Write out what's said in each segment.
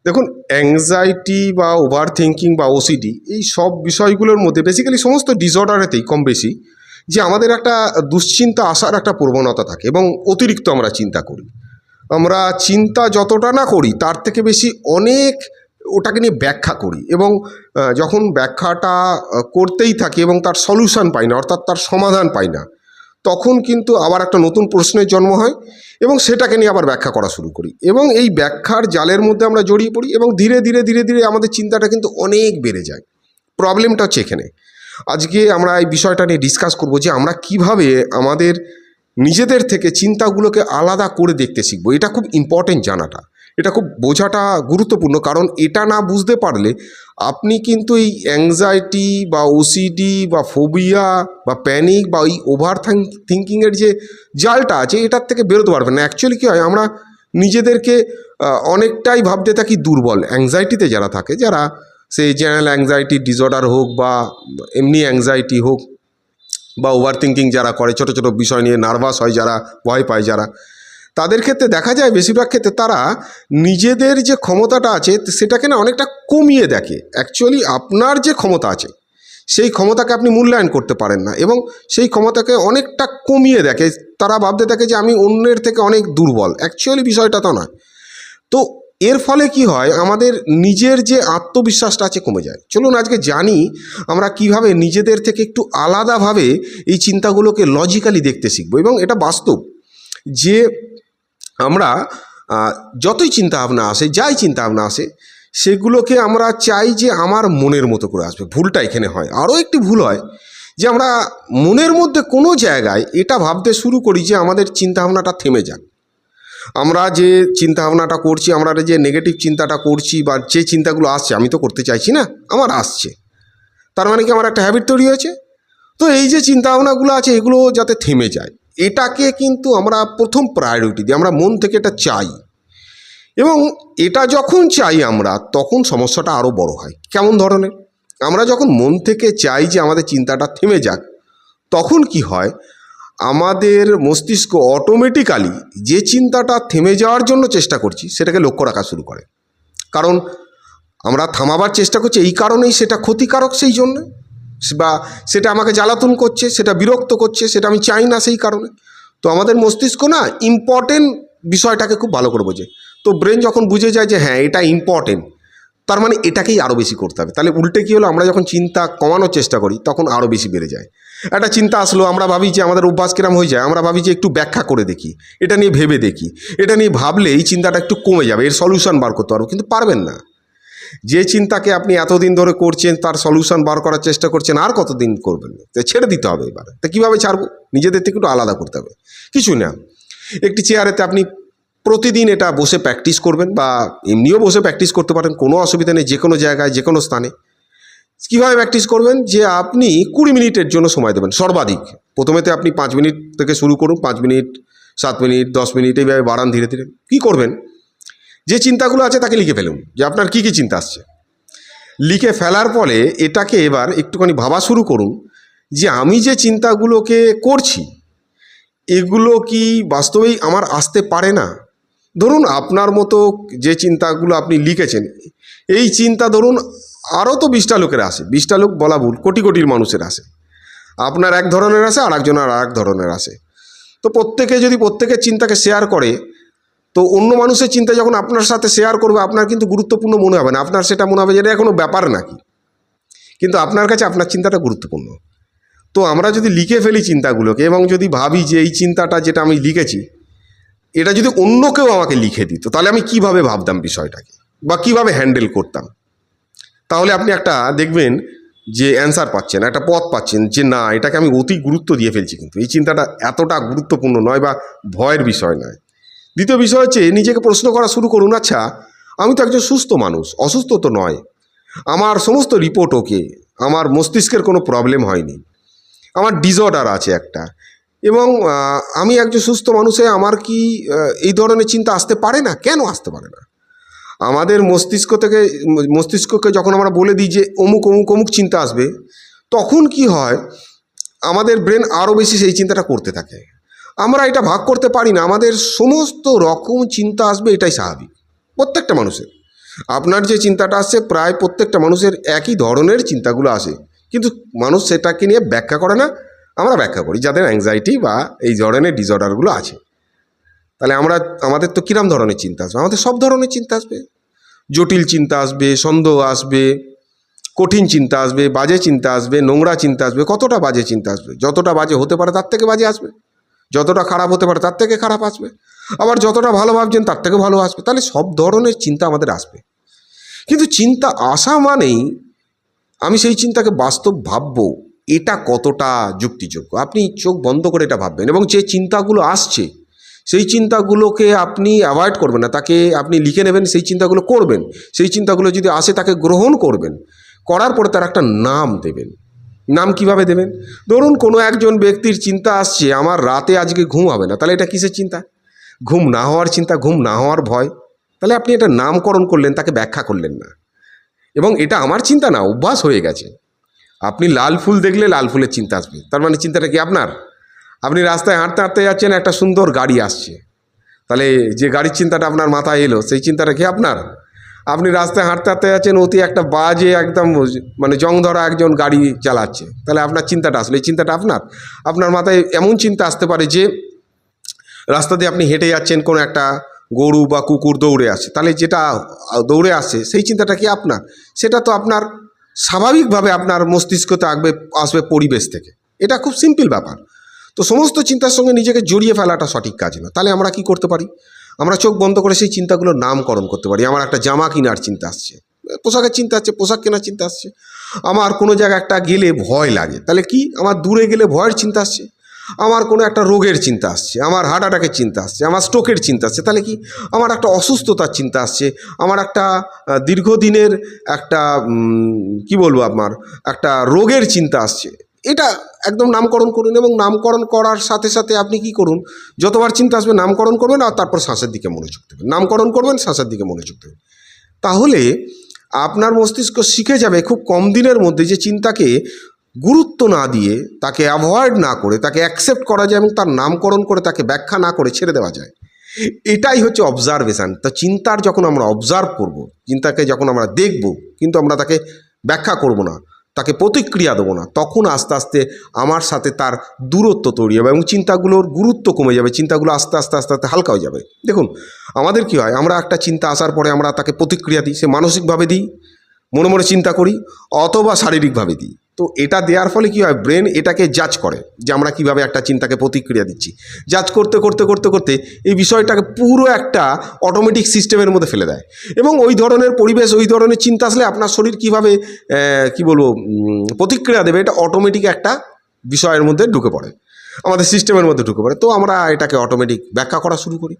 দেখুন, অ্যাংজাইটি বা over thinking বা ওসিডি এই সব বিষয়গুলোর মধ্যে বেসিক্যালি সমস্ত ডিসঅর্ডারেতেই কম বেশি যে আমাদের একটা দুশ্চিন্তা আসার একটা প্রবণতা থাকে এবং অতিরিক্ত আমরা চিন্তা করি। আমরা চিন্তা যতটা না করি তার থেকে বেশি অনেক ওটাকে নিয়ে ব্যাখ্যা করি এবং যখন ব্যাখ্যাটা করতেই থাকি এবং তার সলিউশন পাই না, অর্থাৎ তার সমাধান পাই না, তখন কিন্তু আবার একটা নতুন প্রশ্নের জন্ম হয় এবং সেটাকে নিয়ে আবার ব্যাখ্যা করা শুরু করি এবং এই ব্যাখ্যার জালের মধ্যে আমরা জড়িয়ে পড়ি এবং ধীরে ধীরে ধীরে ধীরে আমাদের চিন্তাটা কিন্তু অনেক বেড়ে যায়। প্রবলেমটা হচ্ছে এখানে। আজকে আমরা এই বিষয়টা নিয়ে ডিসকাস করব যে আমরা কিভাবে আমাদের নিজেদের থেকে চিন্তাগুলোকে আলাদা করে দেখতে শিখবো। এটা খুব ইম্পর্টেন্ট জানাটা, এটা খুব বোঝাটা গুরুত্বপূর্ণ, কারণ এটা না বুঝতে পারলে আপনি কিন্তু এই অ্যাংজাইটি বা ওসিডি বা ফোবিয়া বা প্যানিক বা ওই ওভার থিঙ্কিংয়ের যে জালটা আছে এটার থেকে বেরোতে পারবেন না। অ্যাকচুয়ালি কী হয়, আমরা নিজেদেরকে অনেকটাই ভাবতে থাকি দুর্বল। অ্যাংজাইটিতে যারা থাকে, যারা সেই জেনারেল অ্যাংজাইটি ডিসঅর্ডার হোক বা এমনি অ্যাংজাইটি হোক বা ওভার থিঙ্কিং যারা করে, ছোটো ছোটো বিষয় নিয়ে নার্ভাস হয় যারা, ভয় পায় যারা, তাদের ক্ষেত্রে দেখা যায় বেশিরভাগ ক্ষেত্রে তারা নিজেদের যে ক্ষমতাটা আছে সেটাকে না অনেকটা কমিয়ে দেখে। অ্যাকচুয়ালি আপনার যে ক্ষমতা আছে সেই ক্ষমতাকে আপনি মূল্যায়ন করতে পারেন না এবং সেই ক্ষমতাকে অনেকটা কমিয়ে দেখে। তারা ভাবতে থাকে যে আমি অন্যের থেকে অনেক দুর্বল। অ্যাকচুয়ালি বিষয়টা তো নয়। তো এর ফলে কি হয়, আমাদের নিজের যে আত্মবিশ্বাসটা আছে কমে যায়। চলুন আজকে জানি আমরা কিভাবে নিজেদের থেকে একটু আলাদাভাবে এই চিন্তাগুলোকে লজিক্যালি দেখতে শিখবো। এবং এটা বাস্তব যে আমরা যতই চিন্তাভাবনা আসে, যাই চিন্তাভাবনা আসে, সেগুলোকে আমরা চাই যে আমার মনের মতো করে আসবে। ভুলটা এখানে হয়। আরও একটি ভুল হয় যে আমরা মনের মধ্যে কোনো জায়গায় এটা ভাবতে শুরু করি যে আমাদের চিন্তাভাবনাটা থেমে যাক। আমরা যে চিন্তাভাবনাটা করছি, আমরা যে নেগেটিভ চিন্তাটা করছি বা যে চিন্তাগুলো আসছে, আমি তো করতে চাইছি না, আমার আসছে, তার মানে কি আমার একটা হ্যাবিট তৈরি হয়েছে। তো এই যে চিন্তাভাবনাগুলো আছে এগুলো যাতে থেমে যায়, এটাকে কিন্তু আমরা প্রথম প্রায়োরিটি দিই। আমরা মন থেকে এটা চাই এবং এটা যখন চাই আমরা, তখন সমস্যাটা আরও বড় হয়। কেমন ধরনের? আমরা যখন মন থেকে চাই যে আমাদের চিন্তাটা থেমে যাক, তখন কি হয়, আমাদের মস্তিষ্ক অটোমেটিক্যালি যে চিন্তাটা থেমে যাওয়ার জন্য চেষ্টা করছি সেটাকে লক্ষ্য রাখা শুরু করে। কারণ আমরা থামাবার চেষ্টা করছি এই কারণেই সেটা ক্ষতিকারক, সেই জন্য, বা সেটা আমাকে জ্বালাতন করছে, সেটা বিরক্ত করছে, সেটা আমি চাই না সেই কারণে। তো আমাদের মস্তিষ্ক না ইম্পর্টেন্ট বিষয়টাকে খুব ভালো করে বোঝে। তো ব্রেন যখন বুঝে যায় যে হ্যাঁ এটা ইম্পর্টেন্ট, তার মানে এটাকেই আরও বেশি করতে হবে। তাহলে উল্টে কী হলো, আমরা যখন চিন্তা কমানোর চেষ্টা করি তখন আরও বেশি বেড়ে যায়। একটা চিন্তা আসলো, আমরা ভাবি যে আমাদের অভ্যাস কিরম হয়ে যায়, আমরা ভাবি যে একটু ব্যাখ্যা করে দেখি, এটা নিয়ে ভেবে দেখি, এটা নিয়ে ভাবলে এই চিন্তাটা একটু কমে যাবে, এর সলিউশন বার করতে পারবো। কিন্তু পারবেন না। যে চিন্তাকে আপনি এতদিন ধরে করছেন, তার সলিউশন বার করার চেষ্টা করছেন, আর কতদিন করবেন? তো ছেড়ে দিতে হবে এবার। তো কীভাবে ছাড়বো? নিজেদের থেকে একটু আলাদা করতে হবে। কিছু না, একটি চেয়ারেতে আপনি প্রতিদিন এটা বসে প্র্যাকটিস করবেন বা এমনিও বসে প্র্যাকটিস করতে পারেন, কোনো অসুবিধা নেই। যে কোনো জায়গায়, যে কোনো স্থানে। কীভাবে প্র্যাকটিস করবেন? যে আপনি 20 মিনিটের জন্য সময় দেবেন সর্বাধিক। প্রথমেতে আপনি 5 মিনিট থেকে শুরু করুন, 5 মিনিট, 7 মিনিট, 10 মিনিট, এইভাবে বাড়ান ধীরে ধীরে। কী করবেন? যে চিন্তাগুলো আছে তাকে লিখে ফেলুন, যে আপনার কী কী চিন্তা আসছে। লিখে ফেলার পরে এটাকে এবার একটুখানি ভাবা শুরু করুন যে আমি যে চিন্তাগুলোকে করছি এগুলো কি বাস্তবেই আমার আসতে পারে না? ধরুন আপনার মতো যে চিন্তাগুলো আপনি লিখেছেন, এই চিন্তা ধরুন আরও তো 20টা লোকের আসে। 20টা লোক বলা ভুল, কোটি কোটির মানুষের আসে। আপনার এক ধরনের আসে, আর একজনের আর এক ধরনের আসে। তো প্রত্যেকে যদি প্রত্যেকের চিন্তাকে শেয়ার করে, তো অন্য মানুষের চিন্তা যখন আপনার সাথে শেয়ার করবে, আপনার কিন্তু গুরুত্বপূর্ণ মনে হবে না। আপনার সেটা মনে হবে যে এটা কোনো ব্যাপার নাকি। কিন্তু আপনার কাছে আপনার চিন্তাটা গুরুত্বপূর্ণ। তো আমরা যদি লিখে ফেলি চিন্তাগুলোকে এবং যদি ভাবি যে এই চিন্তাটা যেটা আমি লিখেছি এটা যদি অন্য কেউ আমাকে লিখে দিত, তাহলে আমি কিভাবে ভাবতাম বিষয়টাকে বা কিভাবে হ্যান্ডেল করতাম, তাহলে আপনি একটা দেখবেন যে অ্যান্সার পাচ্ছেন, একটা পথ পাচ্ছেন যে না, এটাকে আমি অতি গুরুত্ব দিয়ে ফেলছি, কিন্তু এই চিন্তাটা এতটা গুরুত্বপূর্ণ নয় বা ভয়ের বিষয় নয়। দ্বিতীয় বিষয় হচ্ছে নিজেকে প্রশ্ন করা শুরু করুন, আচ্ছা আমি তো একজন সুস্থ মানুষ, অসুস্থ তো নয়, আমার সমস্ত রিপোর্ট ওকে, আমার মস্তিষ্কের কোনো প্রবলেম হয়নি, আমার ডিসঅর্ডার আছে একটা, এবং আমি একজন সুস্থ মানুষে আমার কি এই ধরনের চিন্তা আসতে পারে না? কেন আসতে পারে না? আমাদের মস্তিষ্ককে যখন আমরা বলে দিই যে অমুক অমুক অমুক চিন্তা আসবে, তখন কি হয়, আমাদের ব্রেন আরও বেশি সেই চিন্তাটা করতে থাকে। আমরা এটা ভাগ করতে পারি না, আমাদের সমস্ত রকম চিন্তা আসবে, এটাই স্বাভাবিক প্রত্যেকটা মানুষের। আপনার যে চিন্তাটা আসছে প্রায় প্রত্যেকটা মানুষের একই ধরনের চিন্তাগুলো আসে, কিন্তু মানুষ সেটাকে নিয়ে ব্যাখ্যা করে না, আমরা ব্যাখ্যা করি যাদের অ্যাংজাইটি বা এই ধরনের ডিসঅর্ডারগুলো আছে। তাহলে আমাদের তো কিরম ধরনের চিন্তা আসবে? আমাদের সব ধরনের চিন্তা আসবে। জটিল চিন্তা আসবে, সন্দেহ আসবে, কঠিন চিন্তা আসবে, বাজে চিন্তা আসবে, নোংরা চিন্তা আসবে। কতটা বাজে চিন্তা আসবে? যতটা বাজে হতে পারে তার থেকে বাজে আসবে, যতটা খারাপ হতে পারে তার থেকে খারাপ আসবে, আবার যতটা ভালো ভাবছেন তার থেকে ভালো আসবে। তাহলে সব ধরনের চিন্তা আমাদের আসবে। কিন্তু চিন্তা আসা মানেই আমি সেই চিন্তাকে বাস্তব ভাববো, এটা কতটা যুক্তিযোগ্য? আপনি চোখ বন্ধ করে এটা ভাববেন, এবং যে চিন্তাগুলো আসছে সেই চিন্তাগুলোকে আপনি অ্যাভয়েড করবেন না, তাকে আপনি লিখে নেবেন, সেই চিন্তাগুলো করবেন। সেই চিন্তাগুলো যদি আসে তাকে গ্রহণ করবেন, করার পরে তার একটা নাম দেবেন। নাম কিভাবে দেবেন? ধরুন কোনো একজন ব্যক্তির চিন্তা আসছে, আমার রাতে আজকে ঘুম হবে না। তাহলে এটা কিসের চিন্তা? ঘুম না হওয়ার চিন্তা, ঘুম না হওয়ার ভয়। তাহলে আপনি এটা নামকরণ করলেন, তাকে ব্যাখ্যা করলেন না। এবং এটা আমার চিন্তা না, অভ্যাস হয়ে গেছে। আপনি লাল ফুল দেখলে লাল ফুলের চিন্তা আসবে, তার মানে চিন্তাটা কি আপনার? আপনি রাস্তায় হাঁটতে হাঁটতে যাচ্ছেন, একটা সুন্দর গাড়ি আসছে, তাহলে যে গাড়ির চিন্তাটা আপনার মাথায় এলো সেই চিন্তাটা কি আপনার? আপনি রাস্তায় হাঁটতে হাঁটতে যাচ্ছেন, অতি একটা বাজে একদম মানে জং ধরা একজন গাড়ি চালাচ্ছে, তাহলে আপনার চিন্তাটা আসলে এই চিন্তাটা আপনার? আপনার মাথায় এমন চিন্তা আসতে পারে যে রাস্তা দিয়ে আপনি হেঁটে যাচ্ছেন, কোনো একটা গরু বা কুকুর দৌড়ে আসছে, তাহলে যেটা দৌড়ে আসছে সেই চিন্তাটা কি আপনার? সেটা তো আপনার স্বাভাবিকভাবে আপনার মস্তিষ্কতে আসবে পরিবেশ থেকে। এটা খুব সিম্পল ব্যাপার। তো সমস্ত চিন্তার সঙ্গে নিজেকে জড়িয়ে ফেলাটা সঠিক কাজ না। তাহলে আমরা কি করতে পারি? আমরা চোখ বন্ধ করে সেই চিন্তাগুলোর নামকরণ করতে পারি। আমার একটা জামা কেনার চিন্তা আসছে, পোশাকের চিন্তা আসছে, পোশাক কেনার চিন্তা আসছে। আমার কোনো জায়গা একটা গেলে ভয় লাগে, তাহলে কি? আমার দূরে গেলে ভয়ের চিন্তা আসছে। আমার কোনো একটা রোগের চিন্তা আসছে, আমার হার্ট অ্যাটাকের চিন্তা আসছে, আমার স্ট্রোকের চিন্তা আসছে, তাহলে কি? আমার একটা অসুস্থতার চিন্তা আসছে, আমার একটা দীর্ঘদিনের একটা কি বলবো, আপনার একটা রোগের চিন্তা আসছে। এটা একদম নামকরণ করুন, এবং নামকরণ করার সাথে সাথে আপনি কি করুন, যতবার চিন্তা আসবে নামকরণ করবেন, আর তারপর শ্বাসের দিকে মনোযোগ দেবেন। নামকরণ করবেন, শ্বাসের দিকে মনোযোগ দেবেন। তাহলে আপনার মস্তিষ্ক শিখে যাবে খুব কম দিনের মধ্যে যে চিন্তাকে গুরুত্ব না দিয়ে, তাকে অ্যাভয়েড না করে, তাকে অ্যাকসেপ্ট করা যায়, এবং তার নামকরণ করে তাকে ব্যাখ্যা না করে ছেড়ে দেওয়া যায়। এটাই হচ্ছে অবজারভেশন। তো চিন্তার যখন আমরা অবজার্ভ করব, চিন্তাকে যখন আমরা দেখব, কিন্তু আমরা তাকে ব্যাখ্যা করব না, তাকে প্রতিক্রিয়া দেবো না, তখন আস্তে আস্তে আমার সাথে তার দূরত্ব তৈরি হবে, এবং চিন্তাগুলোর গুরুত্ব কমে যাবে, চিন্তাগুলো আস্তে আস্তে আস্তে আস্তে হালকা হয়ে যাবে। দেখুন, আমাদের কি হয়, আমরা একটা চিন্তা আসার পরে আমরা তাকে প্রতিক্রিয়া দিই। সে মানসিকভাবে দিই, মনে মনে চিন্তা করি, অথবা শারীরিকভাবে দিই। তো এটা দেওয়ার ফলে কি হয়, ব্রেন এটাকে জাজ করে যে আমরা কিভাবে একটা চিন্তাকে প্রতিক্রিয়া দিচ্ছি। জাজ করতে করতে করতে করতে এই বিষয়টাকে পুরো একটা অটোমেটিক সিস্টেমের মধ্যে ফেলে দেয়, এবং ওই ধরনের পরিবেশ, ওই ধরনের চিন্তা আসলে আপনার শরীর কীভাবে কি বলবো প্রতিক্রিয়া দেবে, এটা অটোমেটিক একটা বিষয়ের মধ্যে ঢুকে পড়ে, আমাদের সিস্টেমের মধ্যে ঢুকে পড়ে। তো আমরা এটাকে অটোমেটিক ব্যাখ্যা করা শুরু করি।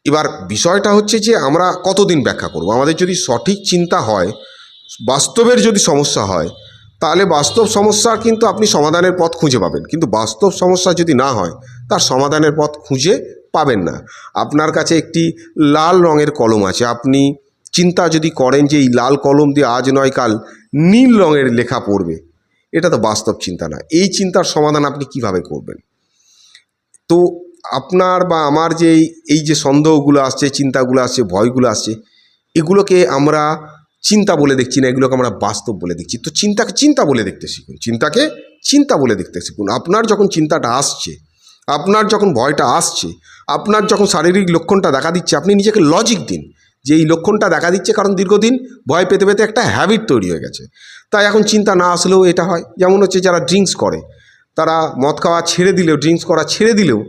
এবার বিষয়টা হচ্ছে যে আমরা কতদিন ব্যাখ্যা করব। আমাদের যদি সঠিক চিন্তা হয়, বাস্তবের যদি সমস্যা হয়, তাহলে বাস্তব সমস্যার কিন্তু আপনি সমাধানের পথ খুঁজে পাবেন, কিন্তু বাস্তব সমস্যা যদি না হয় তার সমাধানের পথ খুঁজে পাবেন না। আপনার কাছে একটি লাল রঙের কলম আছে, আপনি চিন্তা যদি করেন যে এই লাল কলম দিয়ে আজ নয় কাল নীল রঙের লেখা পড়বে, এটা তো বাস্তব চিন্তা না। এই চিন্তার সমাধান আপনি কিভাবে করবেন? তো আপনার বা আমার যে এই যে সন্দেহগুলো আসছে, চিন্তাগুলো আসছে, ভয়গুলো আসছে, এগুলোকে আমরা চিন্তা বলে দেখছি না, এগুলোকে আমরা বাস্তব বলে দেখছি। তো চিন্তাকে চিন্তা বলে দেখতে শিখুন, চিন্তাকে চিন্তা বলে দেখতে শিখুন। আপনার যখন চিন্তাটা আসছে, আপনার যখন ভয়টা আসছে, আপনার যখন শারীরিক লক্ষণটা দেখা দিচ্ছে, আপনি নিজেকে লজিক দিন যে এই লক্ষণটা দেখা দিচ্ছে কারণ দীর্ঘদিন ভয় পেতে পেতে একটা হ্যাবিট তৈরি হয়ে গেছে। তাই এখন চিন্তা না আসলেও এটা হয়। যেমন হচ্ছে যারা ড্রিঙ্কস করে, তারা মদ খাওয়া ছেড়ে দিলেও, ড্রিঙ্কস করা ছেড়ে দিলেও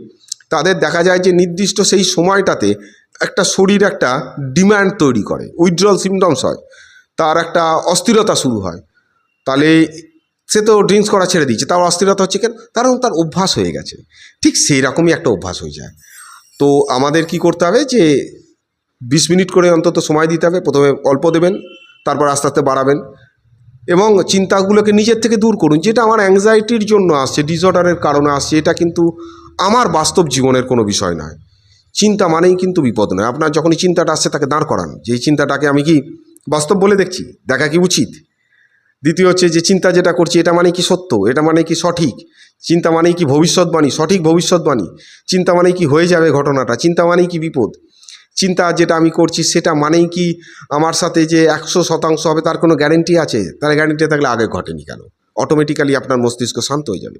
তাদের দেখা যায় যে নির্দিষ্ট সেই সময়টাতে একটা শরীর একটা ডিম্যান্ড তৈরি করে, উইথড্রল সিমটমস হয়, তার একটা অস্থিরতা শুরু হয়। তাহলে সে তো ড্রিঙ্কস করা ছেড়ে দিচ্ছে, তার অস্থিরতা হচ্ছে কেন? কারণ তার অভ্যাস হয়ে গেছে। ঠিক সেই রকমই একটা অভ্যাস হয়ে যায়। তো আমাদের কি করতে হবে যে 20 মিনিট করে অন্তত সময় দিতে হবে। প্রথমে অল্প দেবেন, তারপর আস্তে আস্তে বাড়াবেন, এবং চিন্তাগুলোকে নিজের থেকে দূর করুন। যেটা আমার অ্যাংজাইটির জন্য আসছে, ডিসঅর্ডারের কারণে আসছে, এটা কিন্তু আমার বাস্তব জীবনের কোনো বিষয় নয়। চিন্তা মানেই কিন্তু বিপদ নয়। আপনার যখনই চিন্তাটা আসছে তাকে দাঁড় করান, যে এই চিন্তাটাকে আমি কি বাস্তব বলে দেখছি, দেখা কি উচিত। দ্বিতীয় হচ্ছে যে চিন্তা যেটা করছি এটা মানে কি সত্য, এটা মানে কি সঠিক, চিন্তা মানেই কি ভবিষ্যৎবাণী, সঠিক ভবিষ্যৎবাণী, চিন্তা মানেই কি হয়ে যাবে ঘটনাটা, চিন্তা মানেই কি বিপদ। চিন্তা যেটা আমি করছি সেটা মানেই কি আমার সাথে যে 100% হবে তার কোনো গ্যারেন্টি আছে? তাহলে গ্যারেন্টি থাকলে আগে ঘটেনি কেন? অটোমেটিক্যালি আপনার মস্তিষ্ক শান্ত হয়ে যাবে।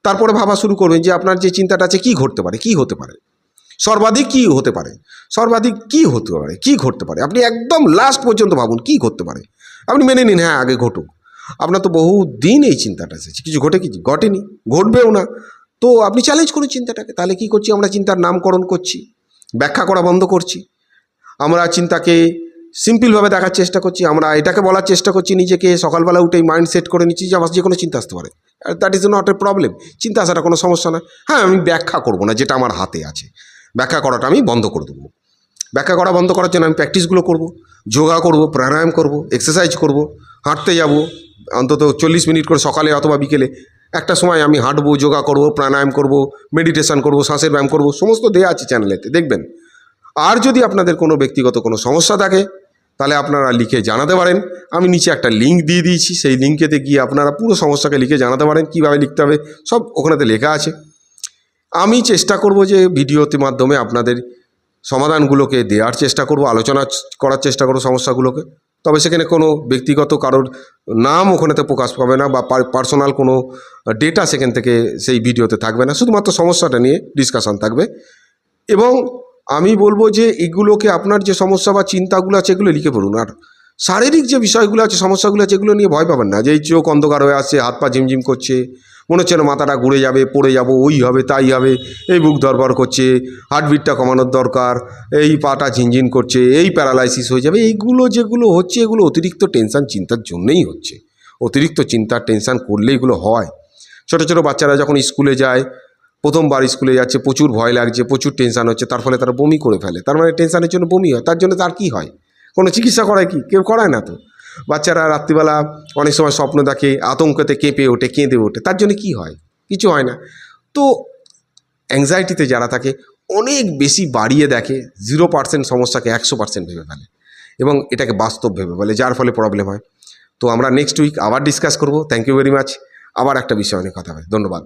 তারপরে ভাবা শুরু করবেন যে আপনার যে চিন্তাটা আছে কী ঘটতে পারে, কী হতে পারে, সর্বাধিক কী হতে পারে, সর্বাধিক কী হতে পারে, কী ঘটতে পারে। আপনি একদম লাস্ট পর্যন্ত ভাবুন কী ঘটতে পারে। আপনি মেনে নিন হ্যাঁ আগে ঘটুক। আপনার তো বহু দিন এই চিন্তাটা এসেছে, কিছু ঘটে কিছু ঘটেনি, ঘটবেও না। তো আপনি চ্যালেঞ্জ করুন চিন্তাটাকে। তাহলে কী করছি আমরা? চিন্তার নামকরণ করছি, ব্যাখ্যা করা বন্ধ করছি। আমরা চিন্তাকে সিম্পলভাবে দেখার চেষ্টা করছি। আমরা এটাকে বলার চেষ্টা করছি নিজেকে, সকালবেলা উঠেই মাইন্ড সেট করে নিচ্ছি যে আমার যে কোনো চিন্তা আসতে পারে, that is not a problem. চিন্তা আসাটা কোনো সমস্যা না। হ্যাঁ আমি ব্যাখ্যা করব না, যেটা আমার হাতে আছে ব্যাখ্যা করাটা আমি বন্ধ করে দেবো। ব্যাখ্যা করা বন্ধ করার জন্য আমি প্র্যাকটিসগুলো করব, যোগা করব, প্রাণায়াম করব, এক্সারসাইজ করব, হাঁটতে যাব অন্তত 40 মিনিট করে সকালে অথবা বিকেলে একটা সময় আমি হাঁটবো, যোগা করব, প্রাণায়াম করব, মেডিটেশন করব, শ্বাসের ব্যায়াম করব, সমস্ত দেয়া আছে চ্যানেলেতে, দেখবেন। আর যদি আপনাদের কোনো ব্যক্তিগত কোনো সমস্যা থাকে তাহলে আপনারা লিখে জানাতে পারেন। আমি নিচে একটা লিঙ্ক দিয়ে দিয়েছি, সেই লিঙ্কেতে গিয়ে আপনারা পুরো সমস্যাকে লিখে জানাতে পারেন। কীভাবে লিখতে হবে সব ওখানেতে লেখা আছে। আমি চেষ্টা করব যে ভিডিওতে মাধ্যমে আপনাদের সমাধানগুলোকে দেওয়ার চেষ্টা করব, আলোচনা করার চেষ্টা করব সমস্যাগুলোকে। তবে সেখানে কোনো ব্যক্তিগত কারোর নাম ওখানেতে প্রকাশ পাবে না বা পার্সোনাল কোনো ডেটা সেখান থেকে সেই ভিডিওতে থাকবে না, শুধুমাত্র সমস্যাটা নিয়ে ডিসকাশন থাকবে। এবং আমি বলবো যে এগুলোকে আপনার যে সমস্যা বা চিন্তাগুলো আছে এগুলো লিখে পড়ুন। আর শারীরিক যে বিষয়গুলো আছে, সমস্যাগুলো আছে, এগুলো নিয়ে ভয় পাবেন না। যে এই চোখ অন্ধকার হয়ে আসছে, হাত পা ঝিমঝিম করছে, মনে হচ্ছে না মাথাটা ঘুরে যাবে, পড়ে যাব, ওই হবে তাই হবে, এই বুক ধরপড় করছে, হার্টবিটটা কমানোর দরকার, এই পাটা ঝিনঝিন করছে, এই প্যারালাইসিস হয়ে যাবে, এইগুলো যেগুলো হচ্ছে এগুলো অতিরিক্ত টেনশন চিন্তার জন্যই হচ্ছে। অতিরিক্ত চিন্তা টেনশন করলে এগুলো হয়। ছোটো ছোটো বাচ্চারা যখন স্কুলে যায়, প্রথমবার স্কুলে যাচ্ছে, প্রচুর ভয় লাগছে, প্রচুর টেনশন হচ্ছে, তার ফলে তারা বমি করে ফেলে। তার মানে টেনশনের জন্য বমি হয়। তার জন্য তার কী হয়? কোনো চিকিৎসা করায় কি? কেউ করায় না তো। বাচ্চারা রাত্রিবেলা অনেক সময় স্বপ্ন দেখে, আতঙ্কতে কেঁপে ওঠে, কেঁদে ওঠে, তার জন্য কি হয়? কিছু হয় না। তো অ্যাংজাইটিতে যারা থাকে অনেক বেশি বাড়িয়ে দেখে, 0% সমস্যাকে 100% ভেবে ফেলে এবং এটাকে বাস্তব ভেবে ফেলে, যার ফলে প্রবলেম হয়। তো আমরা নেক্সট উইক আবার ডিসকাস করব। Thank you very much. আবার একটা বিষয় নিয়ে কথা হবে। ধন্যবাদ।